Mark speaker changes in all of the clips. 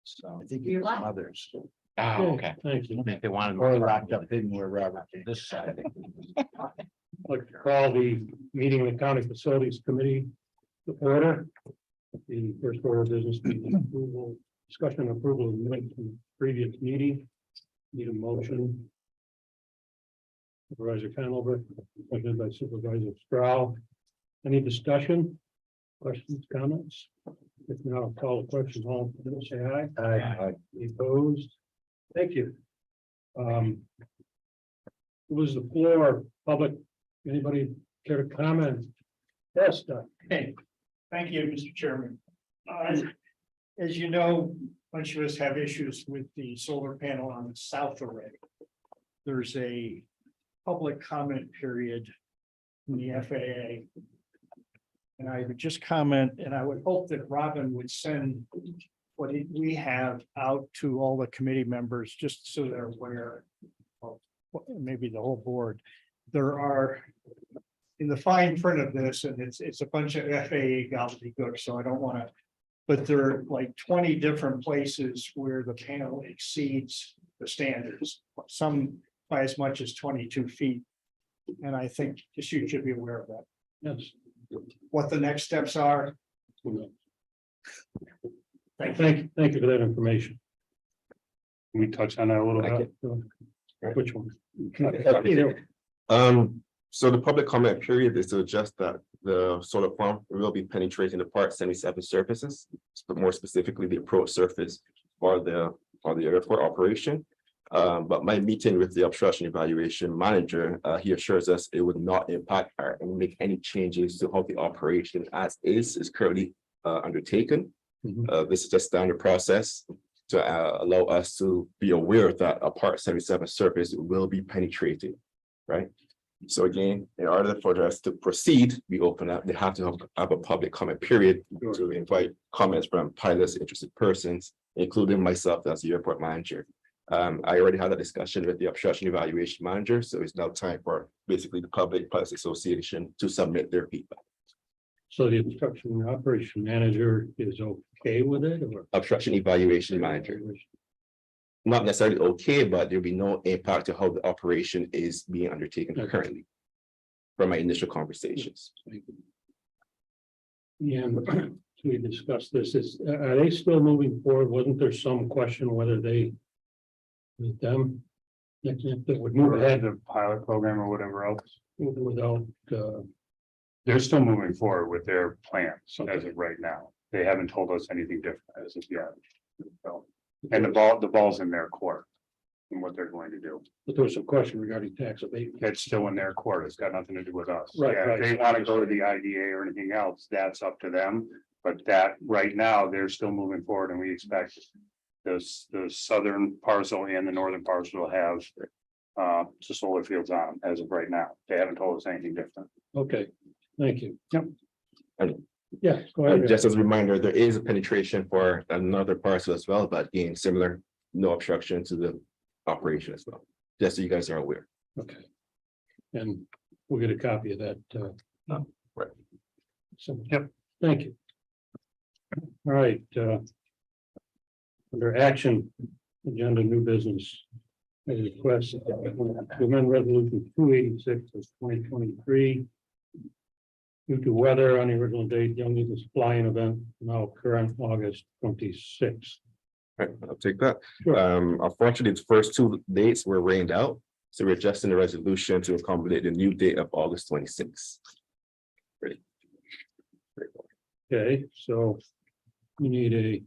Speaker 1: So
Speaker 2: I think it's others.
Speaker 1: oh, okay.
Speaker 3: Thank you.
Speaker 1: If they wanted
Speaker 2: Or
Speaker 1: more
Speaker 2: locked up in where Robert this side.
Speaker 3: I'd like to call the meeting of the County Facilities Committee to order. The first order of business, being approval, discussion and approval of minutes from the previous meeting. Need a motion. Supervisor Conover, seconded by Supervisor Stroud. Any discussion? Questions, comments? If not, I'll call the question. All in favor, say aye.
Speaker 2: Aye.
Speaker 3: Any opposed? Thank you. It was the floor, public, anybody care to comment? Yes, Doug.
Speaker 4: Hey, thank you, Mr. Chairman. As you know, a bunch of us have issues with the solar panel on the south array. There's a public comment period in the FAA. And I would just comment, and I would hope that Robin would send what we have out to all the committee members, just so they're aware of maybe the whole board. There are in the fine print of this, and it's a bunch of FAA gobbledygook, so I don't want to. But there are like 20 different places where the panel exceeds the standards, some by as much as 22 feet. And I think just you should be aware of that.
Speaker 3: Yes.
Speaker 4: What the next steps are.
Speaker 3: Thank you for that information. Can we touch on that a little bit? Which one? Either.
Speaker 5: So the public comment period is to adjust that the solar farm will be penetrating the Part 77 surfaces, but more specifically the approach surface for the airport operation. But my meeting with the obstruction evaluation manager, he assures us it would not impact or make any changes to how the operation as is currently undertaken. This is just standard process to allow us to be aware that a Part 77 surface will be penetrated, right? So again, in order for us to proceed, we open up, they have to have a public comment period to invite comments from pilots, interested persons, including myself as the airport manager. I already had a discussion with the obstruction evaluation manager, so it's now time for basically the Public Pilots Association to submit their feedback.
Speaker 3: So the obstruction and operation manager is okay with it, or?
Speaker 5: Obstruction evaluation manager, not necessarily okay, but there'll be no impact to how the operation is being undertaken currently. From my initial conversations.
Speaker 3: And we discussed this, are they still moving forward? Wasn't there some question whether they, with them, that would move ahead
Speaker 6: The pilot program or whatever else,
Speaker 3: without,
Speaker 6: they're still moving forward with their plans as of right now. They haven't told us anything different as of yet. So, and the ball's in their court and what they're going to do.
Speaker 3: but there was some question regarding tax abatement.
Speaker 6: It's still in their court. It's got nothing to do with us.
Speaker 3: Right,
Speaker 6: Yeah,
Speaker 3: right.
Speaker 6: if they want to go to the IDA or anything else, that's up to them. But that right now, they're still moving forward and we expect the southern parcel and the northern parcel have the solar fields on them as of right now. They haven't told us anything different.
Speaker 3: Okay, thank you.
Speaker 6: Yep.
Speaker 3: Yeah, go
Speaker 5: And
Speaker 3: ahead.
Speaker 5: just as a reminder, there is a penetration for another parcel as well, but again, similar, no obstruction to the operation as well. Just so you guys are aware.
Speaker 3: Okay. And we'll get a copy of that.
Speaker 5: Right.
Speaker 3: So, yep, thank you. All right. Under action, agenda, new business. A request to amend resolution 286 of 2023. Due to weather on the original date, Young Eagles flying event now occur on August 26th.
Speaker 5: Right, I'll take that.
Speaker 3: Sure.
Speaker 5: Unfortunately, the first two dates were rained out, so we're adjusting the resolution to accommodate the new date of August 26th. Ready?
Speaker 3: Okay, so we need a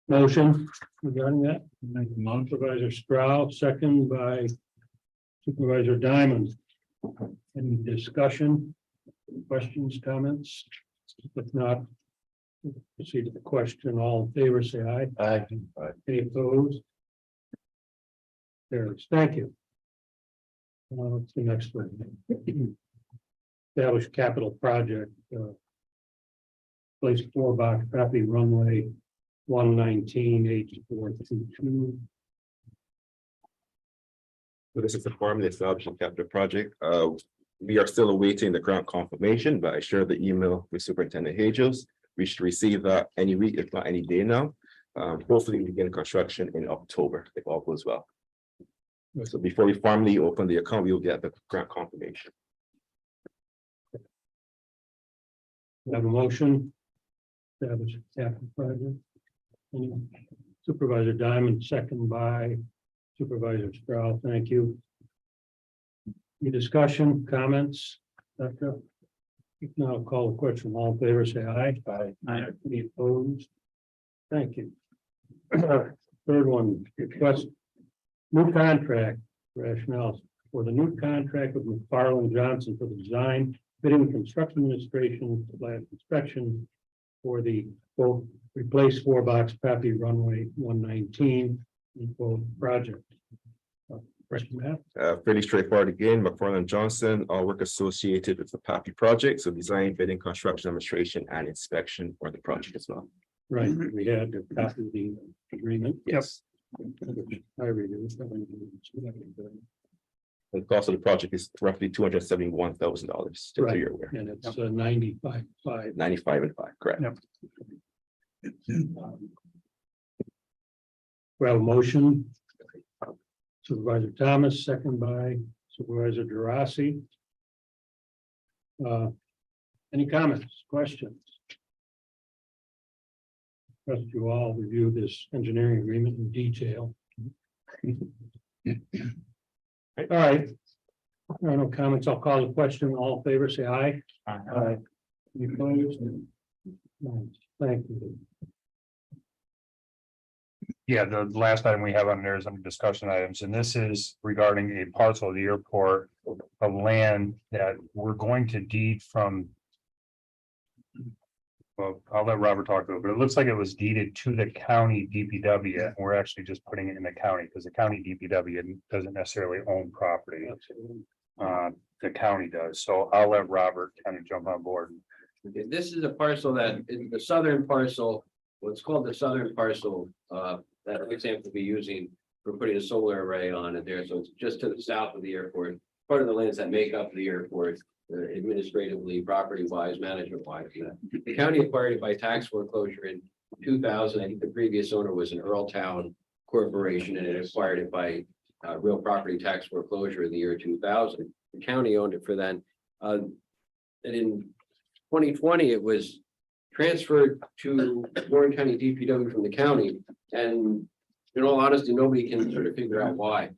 Speaker 3: motion regarding that. Supervisor Stroud, second by Supervisor Diamond. Any discussion, questions, comments? If not, proceed to the question. All in favor, say aye.
Speaker 2: Aye.
Speaker 3: Any opposed? There, thank you. What's the next one? Establish capital project. Place 4 box property runway 119H422.
Speaker 5: So this is the form the establishing capital project. We are still awaiting the grant confirmation, but I shared the email with Superintendent Hagels. We should receive that any week, if not any day now. hopefully begin construction in October, if all goes well. So before we formally open the account, we will get the grant confirmation.
Speaker 3: We have a motion. Establish capital project. Supervisor Diamond, second by Supervisor Sproul. Thank you. Any discussion, comments? Becca? If not, I'll call the question. All in favor, say aye. Aye. Any opposed? Thank you. Third one, request new contract rationale for the new contract with McFarland Johnson for the design, bidding, construction administration, inspection for the quote, replace 4-box Pappy runway 119 project. Question, Matt?
Speaker 5: Fairly straightforward again, McFarland Johnson, all work associated with the PAPI project, so design, bidding, construction, administration, and inspection for the project as well.
Speaker 3: Right, we had to copy the agreement.
Speaker 5: Yes.
Speaker 3: I read it.
Speaker 5: The cost of the project is roughly $271,000, just so
Speaker 3: Right.
Speaker 5: you're aware.
Speaker 3: And it's 95.5.
Speaker 5: 95 and 5, correct?
Speaker 6: Yep.
Speaker 3: We have a motion. Supervisor Thomas, second by Supervisor Gerasi. Any comments, questions? Trust you all review this engineering agreement in detail. All right. There are no comments. I'll call the question. All in favor, say aye. Aye. Any opposed? No. Thank you.
Speaker 6: Yeah, the last item we have on there is under discussion items, and this is regarding a parcel of the airport of land that we're going to deed from. Well, I'll let Robert talk about it, but it looks like it was deeded to the county DPW, and we're actually just putting it in the county because the county DPW doesn't necessarily own property. The county does, so I'll let Robert kind of jump on board.
Speaker 1: Okay, this is a parcel that is the southern parcel, what's called the southern parcel, that example will be using for putting a solar array on it there. So it's just to the south of the airport, part of the lands that make up the airport, administratively, property wise, management wise. The county acquired it by tax foreclosure in 2000. I think the previous owner was an Earltown Corporation, and it acquired it by real property tax foreclosure in the year 2000. The county owned it for then. And in 2020, it was transferred to Warren County DPW from the county. And in all honesty, nobody can sort of figure out why.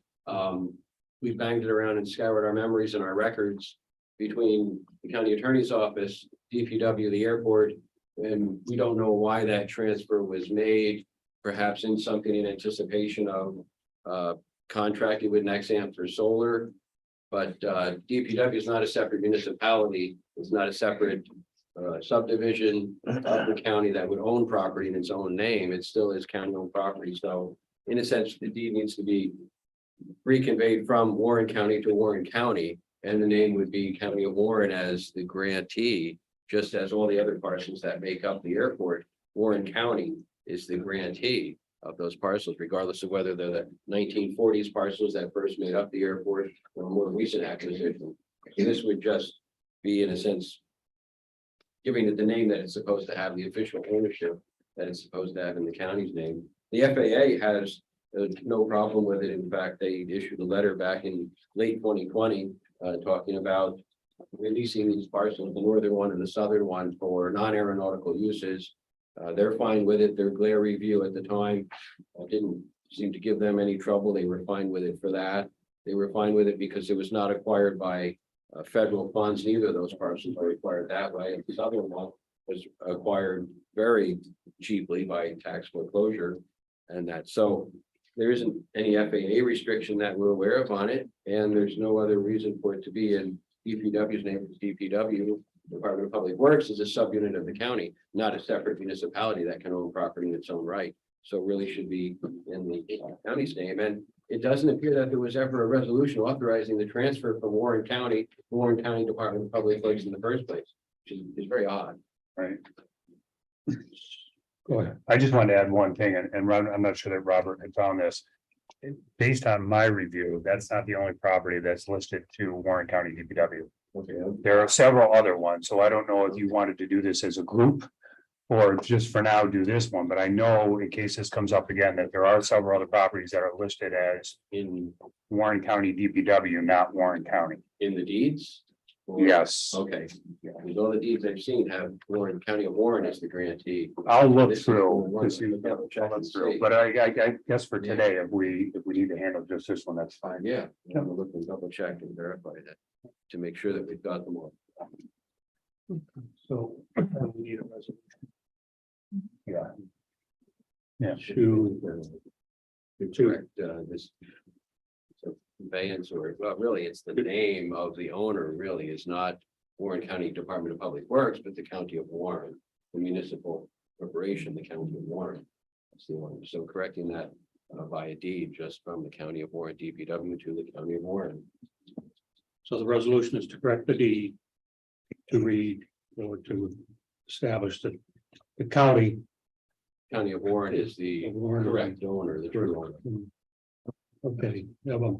Speaker 1: We banged it around and scoured our memories and our records between the county attorney's office, DPW, the airport, and we don't know why that transfer was made. Perhaps in something in anticipation of contracting with Nexamp for solar. But DPW is not a separate municipality. It's not a separate subdivision of the county that would own property in its own name. It still is county-owned property. So in a sense, the deed needs to be reconveyed from Warren County to Warren County, and the name would be County of Warren as the grantee, just as all the other parcels that make up the airport. Warren County is the grantee of those parcels, regardless of whether they're the 1940s parcels that first made up the airport or a more recent acquisition. So this would just be, in a sense, giving it the name that it's supposed to have, the official ownership that it's supposed to have in the county's name. The FAA has no problem with it. In fact, they issued a letter back in late 2020 talking about releasing these parcels, the northern one and the southern one, for non-aeronautical uses. They're fine with it. Their glare review at the time didn't seem to give them any trouble. They were fine with it for that. They were fine with it because it was not acquired by federal funds. Neither of those parcels are acquired that way. And the southern one was acquired very cheaply by tax foreclosure, and that. So there isn't any FAA restriction that we're aware of on it, and there's no other reason for it to be in DPW's name. It's DPW. Department of Public Works is a subunit of the county, not a separate municipality that can own property in its own right. So it really should be in the county's name. And it doesn't appear that there was ever a resolution authorizing the transfer from Warren County to Warren County Department of Public Works in the first place, which is very odd.
Speaker 6: Right.
Speaker 3: Go ahead.
Speaker 6: I just wanted to add one thing, and I'm not sure that Robert had found this. Based on my review, that's not the only property that's listed to Warren County DPW.
Speaker 1: Okay.
Speaker 6: There are several other ones, so I don't know if you wanted to do this as a group or just for now, do this one, but I know in case this comes up again, that there are several other properties that are listed as
Speaker 1: In,
Speaker 6: Warren County DPW, not Warren County.
Speaker 1: in the deeds? Or-
Speaker 6: Yes,
Speaker 1: Okay, because all the deeds I've seen have Warren, County of Warren as the grantee.
Speaker 6: I'll look
Speaker 1: This is
Speaker 6: through,
Speaker 1: one
Speaker 6: to see
Speaker 1: that I'll check
Speaker 6: I'll look
Speaker 1: and
Speaker 6: through.
Speaker 1: see.
Speaker 6: But I guess for today, if we need to handle just this one, that's fine.
Speaker 1: Yeah, I'm gonna look and double check and verify that to make sure that we've got them all.
Speaker 3: So we need a resolution
Speaker 6: Yeah.
Speaker 3: to,
Speaker 1: Correct, this. so Conveyance or, well, really, it's the name of the owner really is not Warren County Department of Public Works, but the County of Warren, the municipal corporation, the County of Warren. That's the one, so correcting that by a deed just from the County of Warren DPW to the County of Warren.
Speaker 3: so the resolution is to correct the deed to read or to establish that the county.
Speaker 1: County of Warren is the
Speaker 3: of Warren-
Speaker 1: correct owner, the true owner.
Speaker 3: Okay, we have a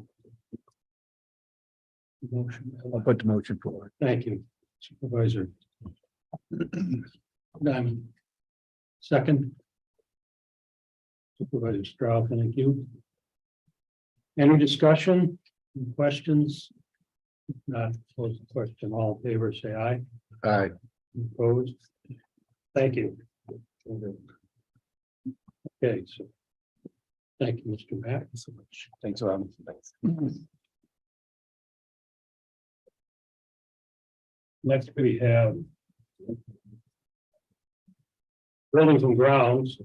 Speaker 3: motion.
Speaker 2: I'll put the motion forward.
Speaker 3: Thank you, Supervisor Diamond. Second. Supervisor Stroud, thank you. Any discussion, Any questions? If not, close the question. All in favor, say aye.
Speaker 2: Aye.
Speaker 3: Opposed? Thank you. Okay, so. Thank you, Mr. Matt. So much.
Speaker 2: Thanks, Rob.
Speaker 3: Next, we have. Buildings and grounds.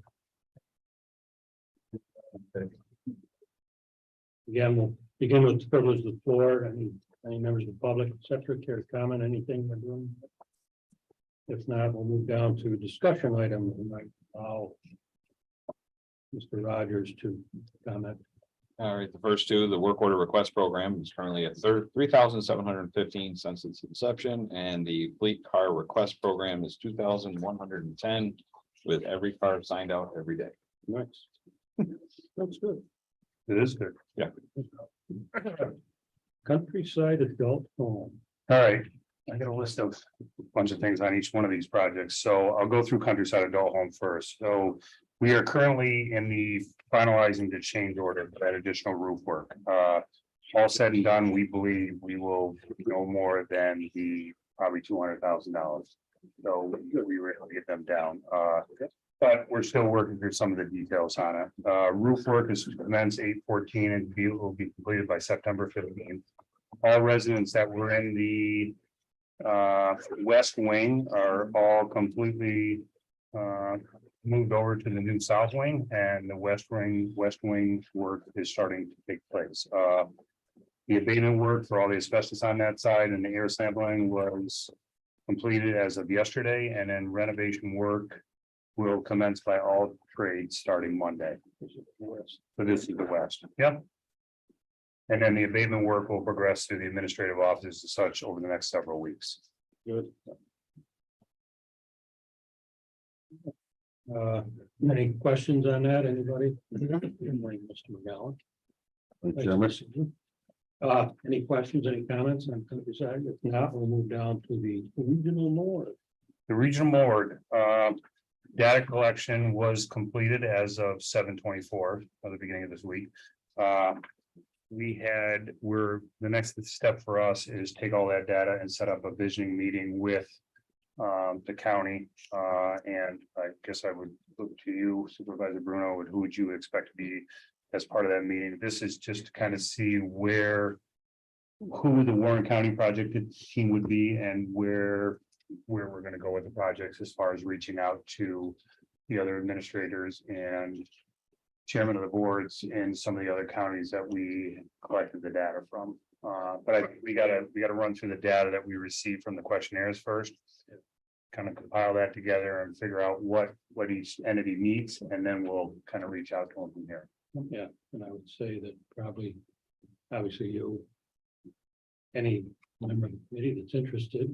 Speaker 3: Again, we'll begin with the privilege of the floor. Any members of the public, et cetera, care to comment, anything we're doing? If not, we'll move down to a discussion item and I allow Mr. Rogers to comment.
Speaker 7: All right, the first two, the work order request program is currently at $3,715 since its inception, and the fleet car request program is $2,110 with every car signed out every day.
Speaker 3: Nice. That's good.
Speaker 6: It is good.
Speaker 3: Countryside Adult Home.
Speaker 6: All right, I got a list of a bunch of things on each one of these projects, so I'll go through Countryside Adult Home first. So we are currently in the finalizing the change order for that additional roof work. All said and done, we believe we will no more than the probably $200,000. So we were able to get them down. But we're still working through some of the details on it. Roof work is commenced 8/14 and will be completed by September 15th. All residents that were in the west wing are all completely moved over to the new south wing, and the west wing work is starting to take place. The abatement work for all the asbestos on that side and the air sampling was completed as of yesterday, and then renovation work will commence by all trades starting Monday. So this is the west. Yep. And then the abatement work will progress through the administrative office and such over the next several weeks.
Speaker 3: Good. Any questions on that, anybody? Good morning, Mr. McGowan. Any questions, any comments on Countryside? If not, we'll move down to the regional more.
Speaker 6: The regional board, data collection was completed as of 7/24 at the beginning of this week. The next step for us is take all that data and set up a visioning meeting with the county, and I guess I would look to you, Supervisor Bruno, and who would you expect to be as part of that meeting? This is just to kind of see who the Warren County project team would be and where we're going to go with the projects as far as reaching out to the other administrators and chairman of the boards in some of the other counties that we collected the data from. But we gotta run through the data that we received from the questionnaires first. Kind of compile that together and figure out what each entity needs, and then we'll kind of reach out to them from here.
Speaker 3: Yeah, and I would say that probably, obviously you. Any member of the committee that's interested.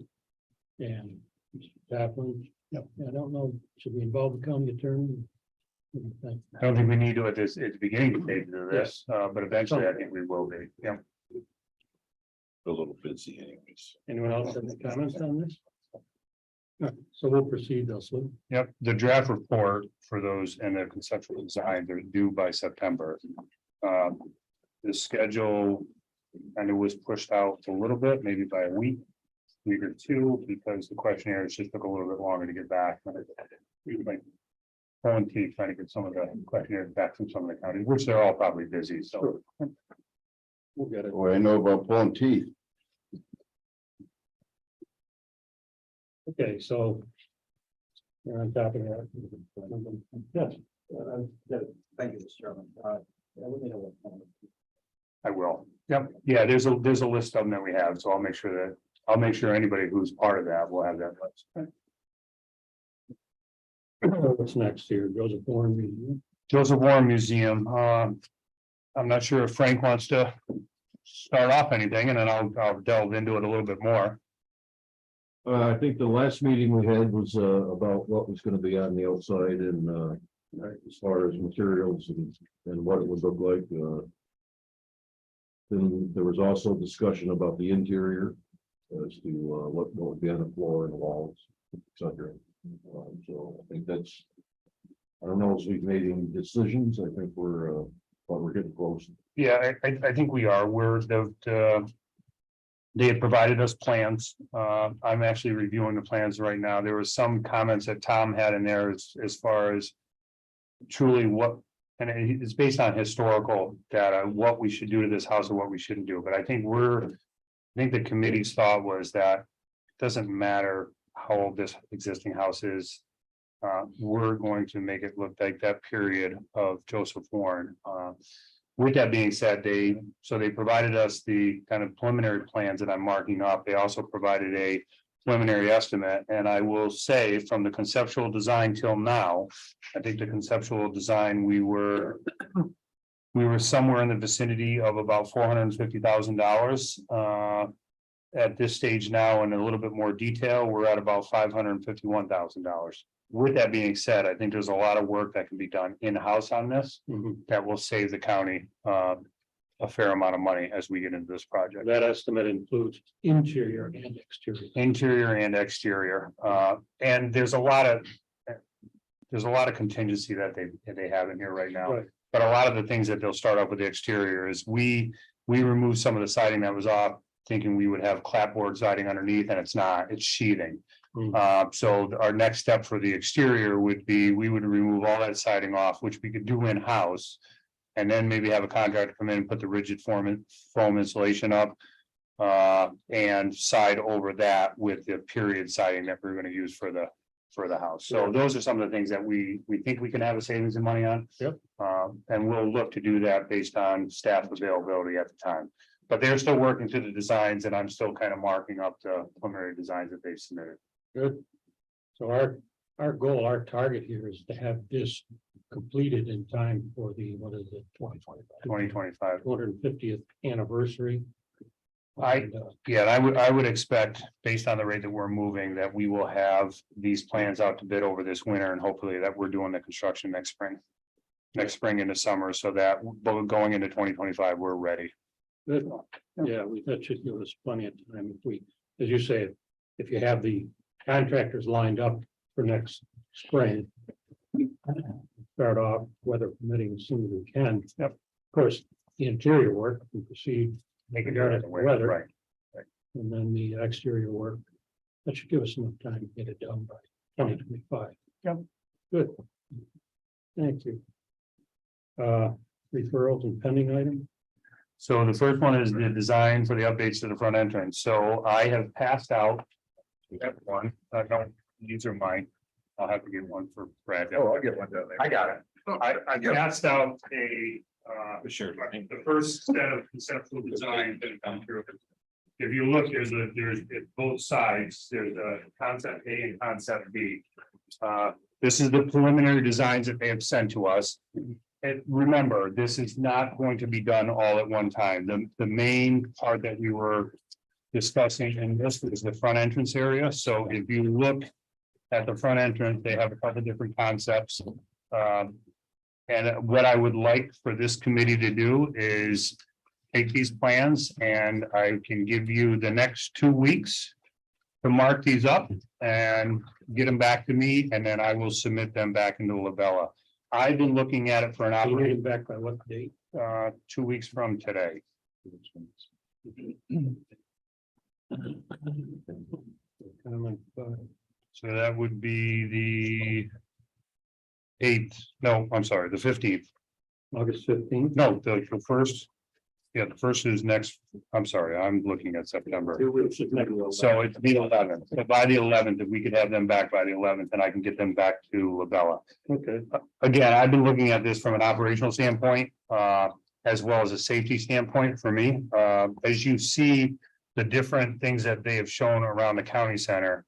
Speaker 3: And Mr. Kaplan, I don't know, should we involve the county attorney? What do you think?
Speaker 6: I don't think we need to at the beginning stage of this, but eventually I think we will be. Yeah.
Speaker 2: A little busy anyways.
Speaker 3: Anyone else have any comments on this? So we'll proceed, Leslie.
Speaker 6: Yep, the draft report for those and the conceptual design, they're due by September. The schedule kind of was pushed out a little bit, maybe by a week or two, because the questionnaires just took a little bit longer to get back. Like pulling teeth trying to get some of the questionnaires back from some of the counties, which they're all probably busy, so.
Speaker 3: We'll get it.
Speaker 2: Well, I know about pulling teeth.
Speaker 3: Okay, so. We're on top of that. Yes.
Speaker 2: Thank you, Mr. Chairman. Let me know what.
Speaker 6: I will. Yep, yeah, there's a list of them that we have, so I'll make sure anybody who's part of that will have that list.
Speaker 3: What's next here? Joseph Warren Museum.
Speaker 6: Joseph Warren Museum, I'm not sure if Frank wants to start off anything, and then I'll delve into it a little bit more.
Speaker 8: I think the last meeting we had was about what was gonna be on the outside and as far as materials and what it would look like. Then there was also discussion about the interior as to what would be on the floor and the walls, etc. So I think that's, I don't know if we've made any decisions. I think we're getting close.
Speaker 6: Yeah, I think we are, they had provided us plans. I'm actually reviewing the plans right now. There was some comments that Tom had in there as far as truly what, and it's based on historical data, what we should do to this house and what we shouldn't do. But I think the committee's thought was that it doesn't matter how old this existing house is. We're going to make it look like that period of Joseph Warren. With that being said, they provided us the kind of preliminary plans that I'm marking up. They also provided a preliminary estimate, and I will say from the conceptual design till now, I think the conceptual design, we were somewhere in the vicinity of about $450,000. At this stage now, in a little bit more detail, we're at about $551,000. With that being said, I think there's a lot of work that can be done in-house on this that will save the county a fair amount of money as we get into this project.
Speaker 3: That estimate includes interior and exterior.
Speaker 6: Interior and exterior, and there's a lot of contingency that they have in here right now.
Speaker 3: Right.
Speaker 6: But a lot of the things that they'll start off with the exterior is we removed some of the siding that was off, thinking we would have clapboard siding underneath, and it's not, it's sheathing. So our next step for the exterior would be, we would remove all that siding off, which we could do in-house. And then maybe have a contractor come in and put the rigid foam insulation up. And side over that with the period siding that we're going to use for the house. So those are some of the things that we think we can have a savings in money on.
Speaker 3: Yep.
Speaker 6: And we'll look to do that based on staff availability at the time. But they're still working through the designs, and I'm still kind of marking up the preliminary designs that they've submitted.
Speaker 3: Good. So our goal, our target here is to have this completed in time for the, what is it,
Speaker 6: 2025.
Speaker 3: 250th anniversary.
Speaker 6: And I would expect, based on the rate that we're moving, that we will have these plans out to bid over this winter, and hopefully that we're doing the construction next spring into summer, so that going into 2025, we're ready.
Speaker 3: Good. Yeah, that should give us plenty of time if we, as you say, if you have the contractors lined up for next spring. Start off weather permitting as soon as we can.
Speaker 6: Yep.
Speaker 3: Of course, the interior work can proceed.
Speaker 6: Make it
Speaker 3: regardless of weather.
Speaker 6: right.
Speaker 3: And then the exterior work, that should give us enough time to get it done by 2025.
Speaker 6: Yep.
Speaker 3: Good. Thank you. Referrals and pending item.
Speaker 6: So the first one is the design for the updates to the front entrance. So I have passed out. We have one. No, these are mine. I'll have to get one for Brad.
Speaker 2: Oh, I'll get one down there.
Speaker 6: I got it. I passed out
Speaker 7: Sure.
Speaker 6: the first set of conceptual design that come through. If you look, there's at both sides, there's a concept A and concept B. This is the preliminary designs that they have sent to us. And remember, this is not going to be done all at one time. The main part that we were discussing in this is the front entrance area. So if you look at the front entrance, they have a couple different concepts. And what I would like for this committee to do is take these plans, and I can give you the next 2 weeks to mark these up and get them back to me, and then I will submit them back into Labella. I've been looking at it for an
Speaker 3: You need
Speaker 6: operation,
Speaker 3: it back by what date?
Speaker 6: 2 weeks from today.
Speaker 3: Kind of like,
Speaker 6: So that would be the 8th, no, I'm sorry, the 15th.
Speaker 3: August 15th.
Speaker 6: No, the first. Yeah, the first is next, I'm sorry, I'm looking at September. So it's the 11th, so by the 11th, if we could have them back by the 11th, then I can get them back to Labella.
Speaker 3: Okay.
Speaker 6: Again, I've been looking at this from an operational standpoint, as well as a safety standpoint for me. As you see, the different things that they have shown around the county center.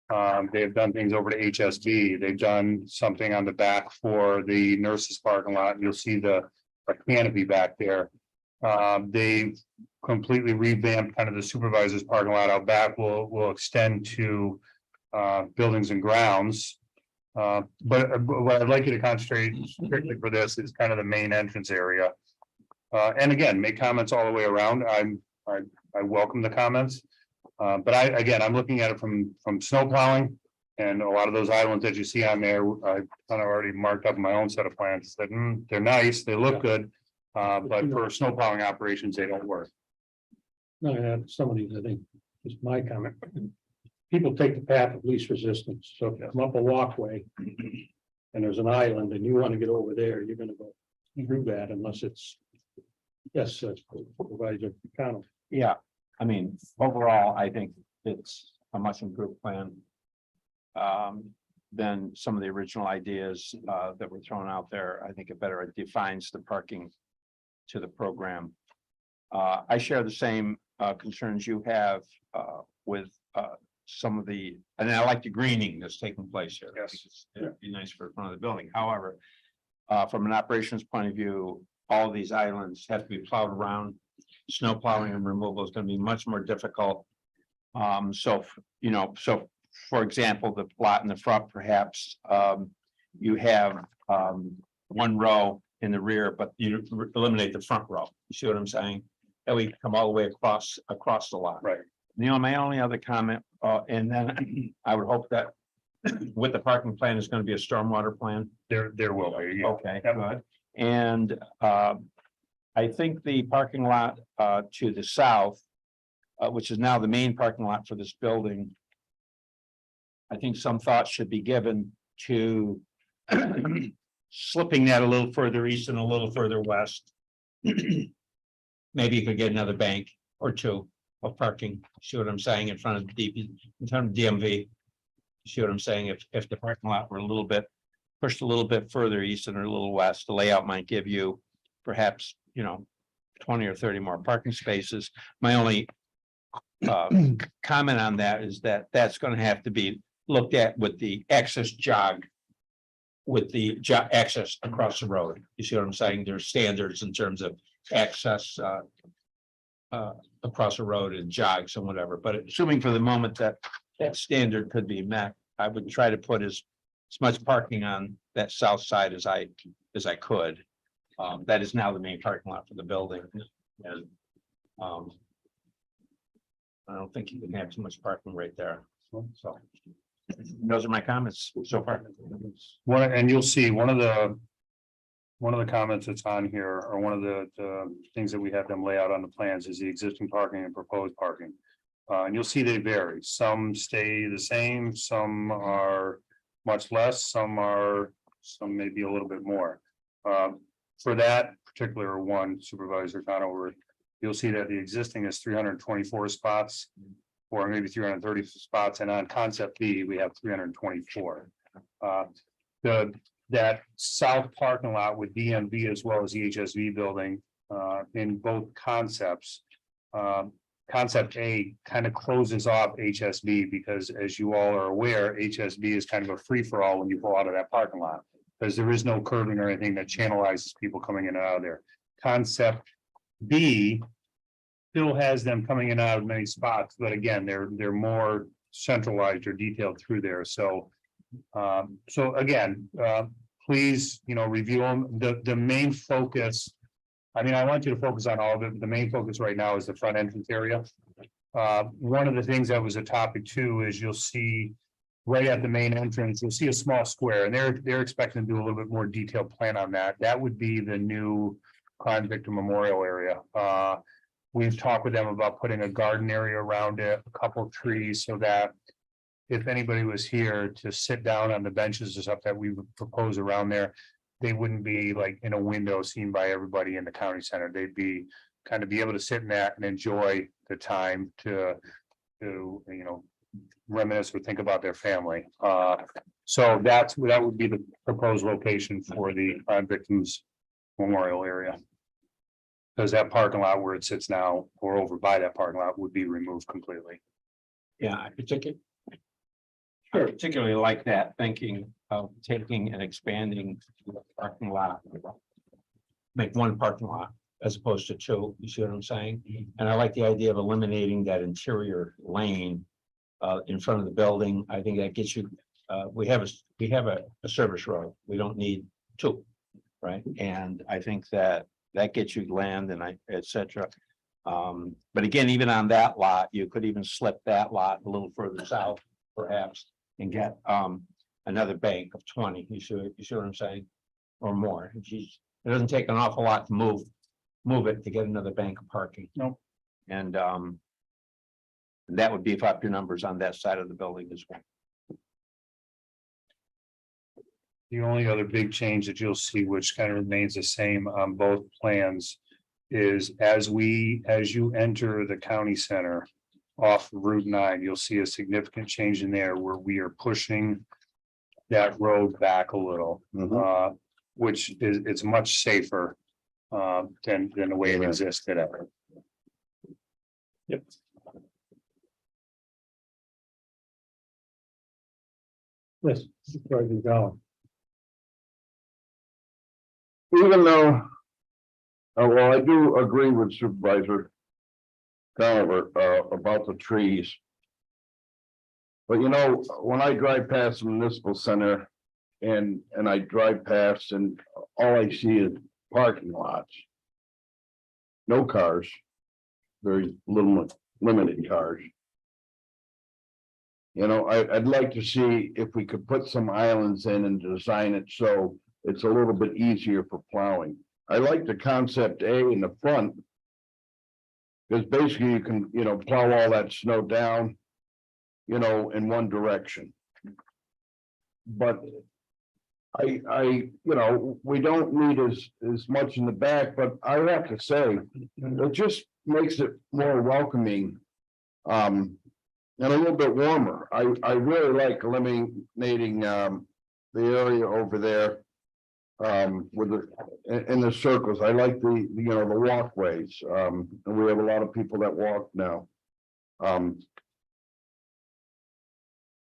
Speaker 6: They have done things over to HSB. They've done something on the back for the nurses parking lot. You'll see the canopy back there. They've completely revamped kind of the supervisor's parking lot out back will extend to buildings and grounds. But what I'd like you to concentrate strictly for this is kind of the main entrance area. And again, make comments all the way around. I welcome the comments. But I'm looking at it from snow plowing. And a lot of those islands that you see on there, I kind of already marked up my own set of plans that they're nice, they look good. But for snow plowing operations, they don't work.
Speaker 3: No, I have some of these, I think, just my comment. People take the path of least resistance, so if you come up a walkway. And there's an island and you want to get over there, you're gonna go through that unless it's. Yes, Supervisor Connell.
Speaker 7: Yeah, I mean, overall, I think it's a much improved plan. Than some of the original ideas that were thrown out there. I think it better defines the parking to the program. I share the same concerns you have with some of the, and I like the greening that's taking place here.
Speaker 6: Yes.
Speaker 7: It'd be nice for front of the building. However, from an operations point of view, all these islands have to be plowed around. Snow plowing and removal is going to be much more difficult. So, for example, the lot in the front, perhaps, you have one row in the rear, but you eliminate the front row. You see what I'm saying? That we come all the way across the lot.
Speaker 6: Right.
Speaker 7: My only other comment, and then I would hope that with the parking plan is going to be a stormwater plan.
Speaker 6: There will be. Yeah.
Speaker 7: Okay, good. And I think the parking lot to the south, which is now the main parking lot for this building. I think some thought should be given to slipping that a little further east and a little further west. Maybe you could get another bank or two of parking. See what I'm saying, in front of DP, in front of DMV. See what I'm saying? If the parking lot were a little bit pushed a little bit further east and a little west, the layout might give you perhaps, 20 or 30 more parking spaces. My only comment on that is that that's going to have to be looked at with the access jog. With the access across the road. You see what I'm saying? There's standards in terms of access across the road and jogs and whatever, but assuming for the moment that that standard could be met, I would try to put as much parking on that south side as I could. That is now the main parking lot for the building. And I don't think you can have too much parking right there. So those are my comments so far.
Speaker 6: And you'll see one of the comments that's on here, or one of the things that we have them lay out on the plans, is the existing parking and proposed parking. And you'll see they vary. Some stay the same, some are much less, some may be a little bit more. For that particular one, Supervisor Conover, you'll see that the existing is 324 spots, or maybe 330 spots, and on concept B, we have 324. That south parking lot with DMV as well as the HSV building, in both concepts. Concept A kind of closes off HSB because, as you all are aware, HSB is kind of a free-for-all when you pull out of that parking lot, because there is no curbing or anything that channelizes people coming in and out of there. Concept B still has them coming in and out of many spots, but again, they're more centralized or detailed through there. So again, please, review them. The main focus, I want you to focus on all of it. The main focus right now is the front entrance area. One of the things that was a topic too is you'll see right at the main entrance, you'll see a small square, and they're expecting to do a little bit more detailed plan on that. That would be the new crime victim memorial area. We've talked with them about putting a garden area around it, a couple of trees, so that if anybody was here to sit down on the benches or stuff that we would propose around there, they wouldn't be like in a window seen by everybody in the county center. They'd be kind of be able to sit in that and enjoy the time to reminisce or think about their family. So that would be the proposed location for the crime victims memorial area. Because that parking lot where it sits now, or over by that parking lot, would be removed completely.
Speaker 9: Yeah, I particularly like that, thinking of taking and expanding the parking lot. Make one parking lot as opposed to two, you see what I'm saying? And I like the idea of eliminating that interior lane in front of the building. I think that gets you, we have a service road. We don't need two, right? And I think that gets you land and et cetera. But again, even on that lot, you could even slip that lot a little further south, perhaps, and get another bank of 20. You see what I'm saying? Or more. It doesn't take an awful lot to move it to get another bank of parking.
Speaker 6: No.
Speaker 9: And that would beef up your numbers on that side of the building as well.
Speaker 6: The only other big change that you'll see, which kind of remains the same on both plans, is as you enter the county center off Route 9, you'll see a significant change in there where we are pushing that road back a little, which is, it's much safer than the way it exists today.
Speaker 3: Yep. Yes, Supervisor Gallo.
Speaker 8: Even though, well, I do agree with Supervisor Oliver about the trees. But you know, when I drive past the municipal center and I drive past and all I see is parking lots. No cars, very limited cars. You know, I'd like to see if we could put some islands in and design it so it's a little bit easier for plowing. I like the concept A in the front. Because basically you can, plow all that snow down, in one direction. But we don't need as much in the back, but I have to say, it just makes it more welcoming. And a little bit warmer. I really like eliminating the area over there. With in the circles. I like the walkways. And we have a lot of people that walk now. I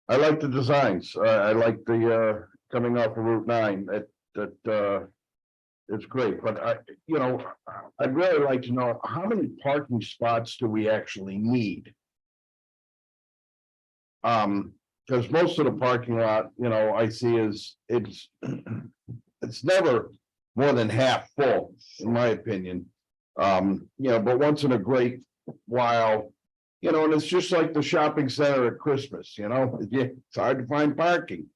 Speaker 8: like the designs. I like the coming off of Route 9. That it's great, but I'd really like to know how many parking spots do we actually need? Because most of the parking lot, I see it's never more than half full, in my opinion. But once in a great while, and it's just like the shopping center at Christmas, it's hard to find parking.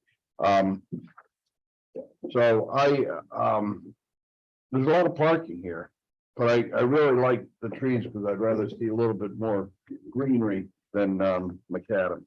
Speaker 8: So there's a lot of parking here, but I really like the trees because I'd rather see a little bit more greenery than macadam.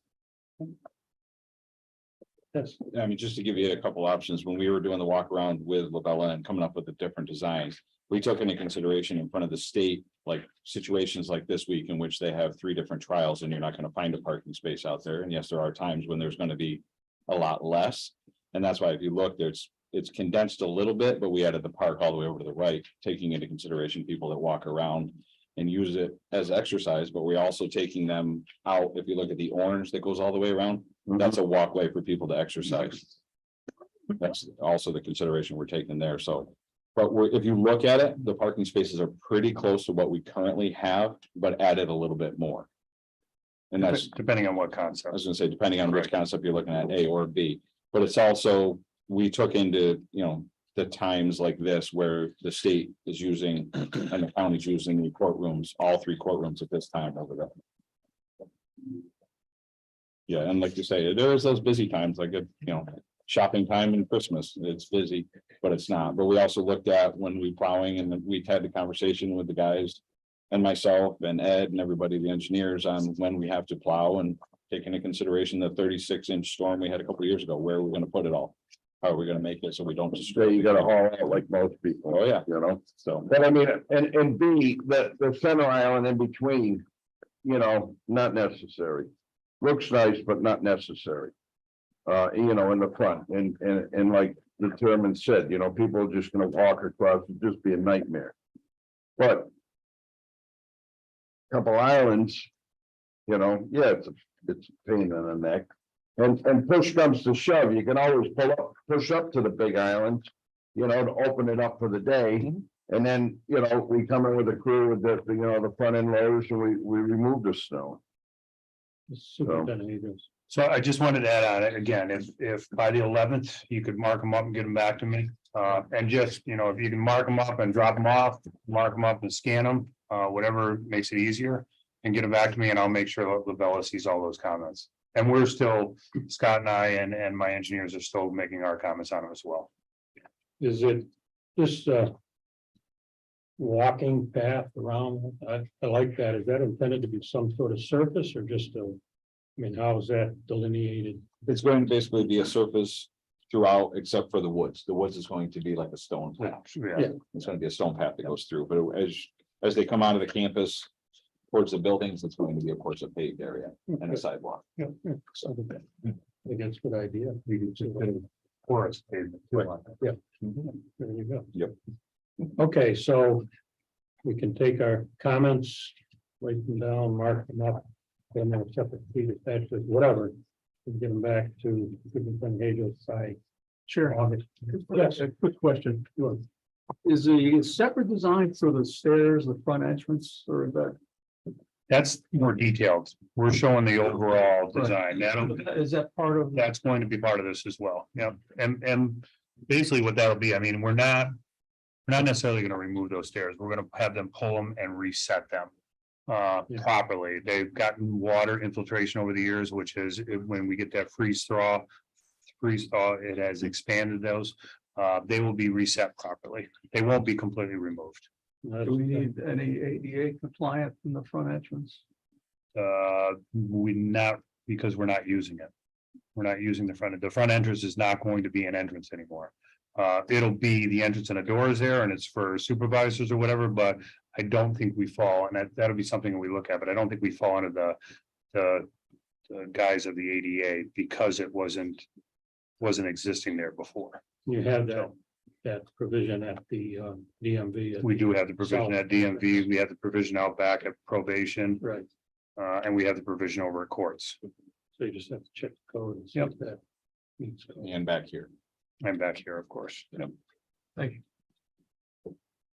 Speaker 3: Yes,
Speaker 7: I mean, just to give you a couple options, when we were doing the walk around with Labella and coming up with the different designs, we took into consideration in front of the state, like situations like this week in which they have 3 different trials and you're not going to find a parking space out there. And yes, there are times when there's going to be a lot less. And that's why if you look, it's condensed a little bit, but we added the park all the way over to the right, taking into consideration people that walk around and use it as exercise, but we're also taking them out. If you look at the orange that goes all the way around, that's a walkway for people to exercise. That's also the consideration we're taking there. So, but if you look at it, the parking spaces are pretty close to what we currently have, but added a little bit more. And that's
Speaker 6: depending on what
Speaker 7: I
Speaker 6: concept.
Speaker 7: was gonna say, depending on which concept you're looking at, A or B, but it's also, we took into, the times like this where the state is using and the county's using the courtrooms, all 3 courtrooms at this time over there. Yeah, and like you say, there is those busy times, like, shopping time and Christmas, it's busy, but it's not. But we also looked at when we plowing and then we had the conversation with the guys and myself and Ed and everybody, the engineers, on when we have to plow and take into consideration the 36-inch storm we had a couple of years ago. Where are we gonna put it all? How are we gonna make it so we don't
Speaker 8: So
Speaker 7: destroy?
Speaker 8: you gotta haul out like most people.
Speaker 7: Oh, yeah.
Speaker 8: You know,
Speaker 7: So,
Speaker 8: but I mean, and B, the center island in between, not necessary. Looks nice, but not necessary. In the front and like the chairman said, people are just gonna walk across and just be a nightmare. But. Couple islands, yeah, it's a pain in the neck. And push comes to shove, you can always push up to the big island, to open it up for the day. And then, we come in with a crew with the front end loaders and we remove the snow.
Speaker 3: Superintendent Eagles.
Speaker 6: So I just wanted to add on it again, if by the 11th, you could mark them up and get them back to me. And just, if you can mark them up and drop them off, mark them up and scan them, whatever makes it easier. And get them back to me and I'll make sure that Labella sees all those comments. And we're still, Scott and I and my engineers are still making our comments on them as well.
Speaker 3: Is it just walking path around? I like that. Is that intended to be some sort of surface or just how is that delineated?
Speaker 7: it's going to basically be a surface throughout, except for the woods. The woods is going to be like a stone path.
Speaker 6: Yeah.
Speaker 7: It's gonna be a stone path that goes through, but as they come out of the campus towards the buildings, it's going to be, of course, a paved area and a sidewalk.
Speaker 3: Yeah, so I think that's a good idea. We can just
Speaker 6: Forest pavement.
Speaker 3: Yeah. There you go.
Speaker 7: Yep.
Speaker 3: Okay, so we can take our comments, write them down, mark them up, then they'll separate sheet attached, whatever. And give them back to Superintendent Hazel by August. Yes, a quick question. Sure.
Speaker 2: Is the separate design for the stairs, the front entrance, or is that?
Speaker 6: That's more detailed. We're showing the overall design.
Speaker 2: Is that part of?
Speaker 6: That's going to be part of this as well. Yep. And basically what that'll be, we're not necessarily going to remove those stairs. We're going to have them pull them and reset them properly. They've gotten water infiltration over the years, which is when we get that freeze thaw, it has expanded those. They will be reset properly. They won't be completely removed.
Speaker 2: Do we need any ADA compliant in the front entrance?
Speaker 6: We not, because we're not using it. We're not using the front entrance is not going to be an entrance anymore. It'll be the entrance and the doors there and it's for supervisors or whatever, but I don't think we fall, and that'll be something we look at, but I don't think we fall into the guise of the ADA because it wasn't existing there before.
Speaker 3: You have that provision at the DMV.
Speaker 6: We do have the provision at DMV, we have the provision out back at probation,
Speaker 3: Right,
Speaker 6: and we have the provision over at courts.
Speaker 3: so you just have to check the code and see
Speaker 6: Yep.
Speaker 3: if that meets code.
Speaker 7: And back here.
Speaker 6: I'm back here, of course. Yep.
Speaker 2: Thank you.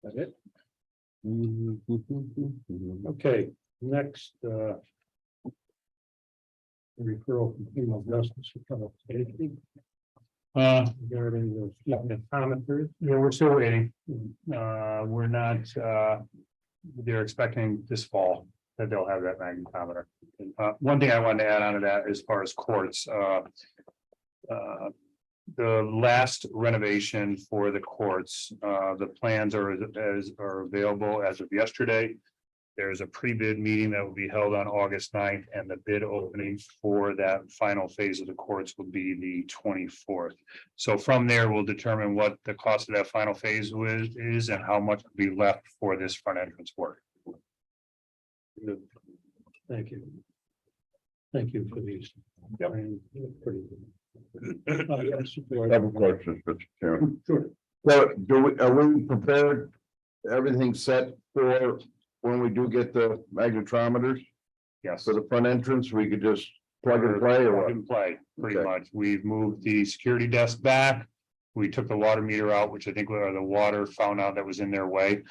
Speaker 3: That's it? Okay, next, referral from criminal justice for public safety. Regarding the commentary.
Speaker 6: Yeah, we're still waiting. We're not, they're expecting this fall that they'll have that magnetometer. One thing I wanted to add on to that as far as courts, the last renovation for the courts, the plans are available as of yesterday. There's a pre-bid meeting that will be held on August 9th, and the bid opening for that final phase of the courts will be the 24th. So from there, we'll determine what the cost of that final phase is and how much will be left for this front entrance work.
Speaker 3: Thank you. Thank you for these.
Speaker 6: Yep.
Speaker 3: Pretty good.
Speaker 8: I have a question, Mr. Chairman.
Speaker 3: Sure.
Speaker 8: So are we prepared? Everything set for when we do get the magnetometers
Speaker 6: Yes.
Speaker 8: for the front entrance? We could just plug and play or
Speaker 6: Plug
Speaker 8: what?
Speaker 6: and play, pretty
Speaker 8: Okay.
Speaker 6: much. We've moved the security desk back. We took the water meter out, which I think were the water found out that was in their way.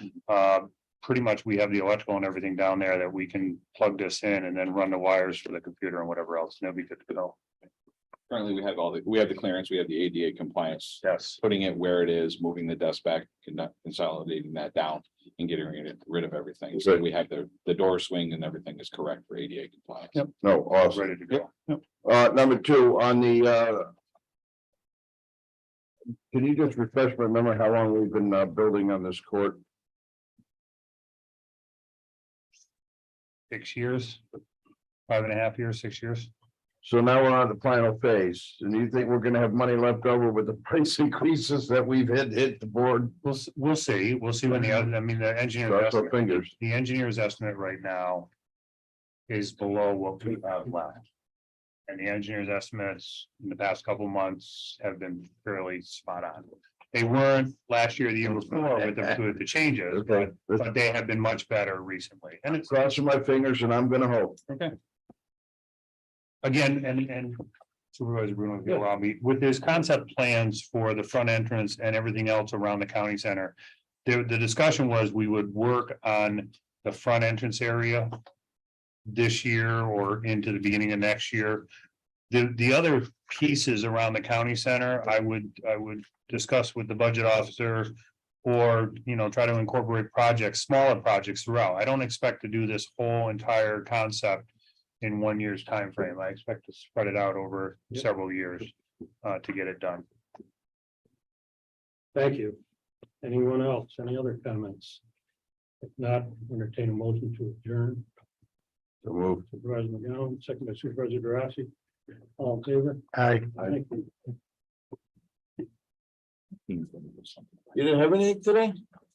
Speaker 6: Pretty much we have the electrical and everything down there that we can plug this in and then run the wires for the computer and whatever else. And it'll be good to go.
Speaker 7: Currently, we have the clearance, we have the ADA compliance,
Speaker 6: Yes.
Speaker 7: putting it where it is, moving the desk back, consolidating that down. and getting rid of everything. So we have the door swing and everything is correct for ADA compliance.
Speaker 3: Yep.
Speaker 8: No, awesome.
Speaker 6: Ready to go.
Speaker 8: Number two, on the, can you just refresh my memory how long we've been, building on this court?
Speaker 6: 6 years, 5.5 years, 6 years.
Speaker 8: So now we're on the final phase, and you think we're gonna have money left over with the price increases that we've hit the board?
Speaker 6: We'll see when the other, I mean, the engineer.
Speaker 8: Cross our fingers.
Speaker 6: The engineer's estimate right now is below what we have left. And the engineer's estimates in the past couple of months have been fairly spot on. They weren't last year, or the year before with the changes,
Speaker 8: Okay,
Speaker 6: but they have been much better recently. And it's
Speaker 8: crossing my fingers and I'm gonna hope.
Speaker 6: okay. Again, and Supervisor Bruno, if you allow me, with his concept plans for the front entrance and everything else around the county center. The discussion was we would work on the front entrance area this year or into the beginning of next year. The other pieces around the county center, I would discuss with the budget officer. Or, try to incorporate projects, smaller projects throughout. I don't expect to do this whole entire concept in 1 year's time frame. I expect to spread it out over several years to get it done.
Speaker 3: Thank you. Anyone else? Any other comments? If not, entertain a motion to adjourn.
Speaker 8: So move.
Speaker 3: Supervisor McGowan, second by Supervisor Grassi. All in favor?
Speaker 8: Aye.
Speaker 3: Thank you.
Speaker 8: You didn't have anything today?